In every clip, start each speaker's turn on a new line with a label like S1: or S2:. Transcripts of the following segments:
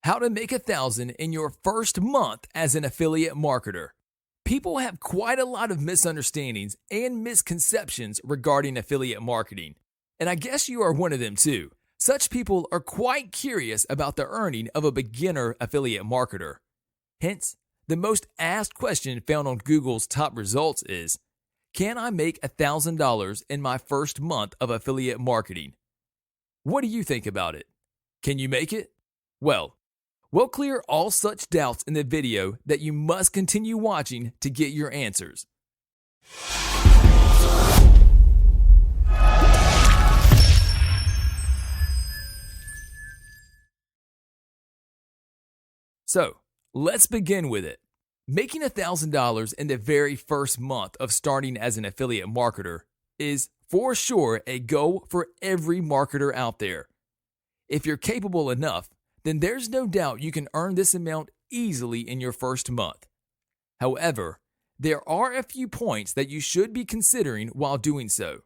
S1: How to make 1,000 in your first month as an affiliate marketer. People have quite a lot of misunderstandings and misconceptions regarding affiliate marketing, and I guess you are one of them too. Such people are quite curious about the earning of a beginner affiliate marketer. Hence, the most asked question found on Google's top results is, can I make $1,000 in my first month of affiliate marketing? What do you think about it? Can you make it? Well, we'll clear all such doubts in the video that you must continue watching to get your answers. So, let's begin with it. Making $1,000 in the very first month of starting as an affiliate marketer is for sure a goal for every marketer out there. If you're capable enough, then there's no doubt you can earn this amount easily in your first month. However, there are a few points that you should be considering while doing so.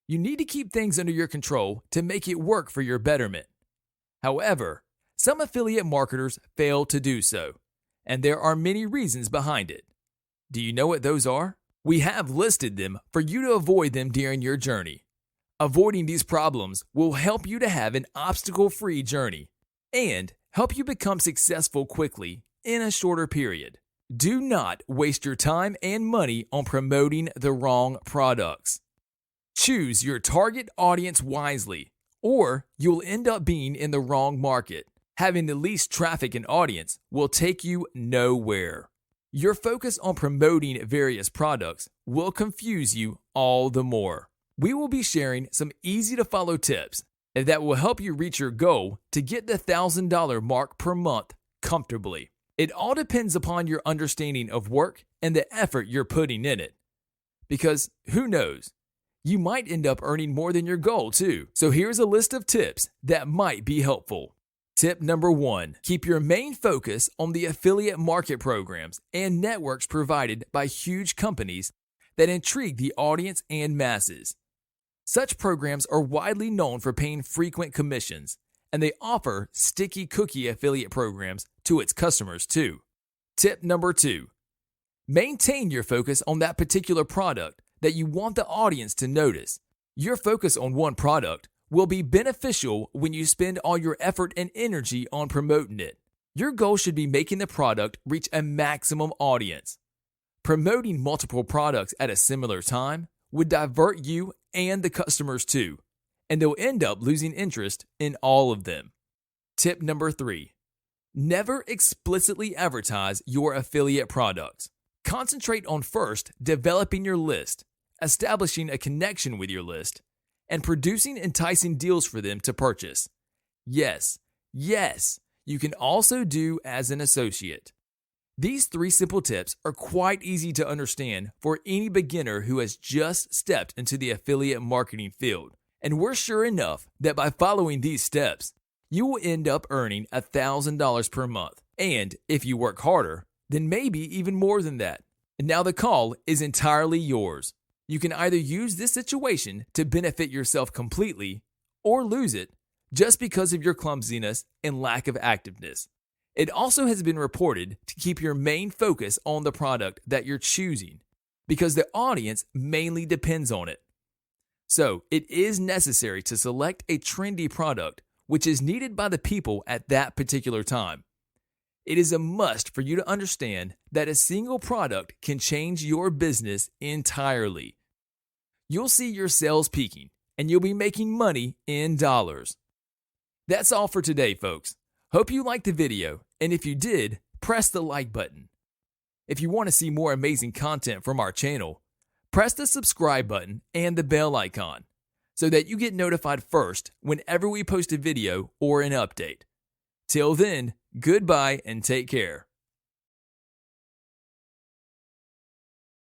S1: You need to keep things under your control to make it work for your betterment. However, some affiliate marketers fail to do so, and there are many reasons behind it. Do you know what those are? We have listed them for you to avoid them during your journey. Avoiding these problems will help you to have an obstacle-free journey and help you become successful quickly in a shorter period. Do not waste your time and money on promoting the wrong products. Choose your target audience wisely, or you'll end up being in the wrong market. Having the least traffic and audience will take you nowhere. Your focus on promoting various products will confuse you all the more. We will be sharing some easy-to-follow tips that will help you reach your goal to get the $1,000 mark per month comfortably. It all depends upon your understanding of work and the effort you're putting in it. Because who knows, you might end up earning more than your goal too. So here's a list of tips that might be helpful. Tip number 1, keep your main focus on the affiliate market programs and networks provided by huge companies that intrigue the audience and masses. Such programs are widely known for paying frequent commissions, and they offer sticky cookie affiliate programs to its customers too. Tip number 2, maintain your focus on that particular product that you want the audience to notice. Your focus on one product will be beneficial when you spend all your effort and energy on promoting it. Your goal should be making the product reach a maximum audience. Promoting multiple products at a similar time would divert you and the customers too, and they'll end up losing interest in all of them. Tip number 3, never explicitly advertise your affiliate products. Concentrate on first developing your list, establishing a connection with your list, and producing enticing deals for them to purchase. Yes, you can also do as an associate. These 3 simple tips are quite easy to understand for any beginner who has just stepped into the affiliate marketing field. And we're sure enough that by following these steps, you will end up earning $1,000 per month. And if you work harder, then maybe even more than that. And now the call is entirely yours. You can either use this situation to benefit yourself completely or lose it just because of your clumsiness and lack of activeness. It also has been reported to keep your main focus on the product that you're choosing because the audience mainly depends on it. So it is necessary to select a trendy product which is needed by the people at that particular time. It is a must for you to understand that a single product can change your business entirely. You'll see your sales peaking, and you'll be making money in dollars. That's all for today, folks. Hope you liked the video, and if you did, press the like button. If you want to see more amazing content from our channel, press the subscribe button and the bell icon so that you get notified first whenever we post a video or an update. Till then, goodbye and take care.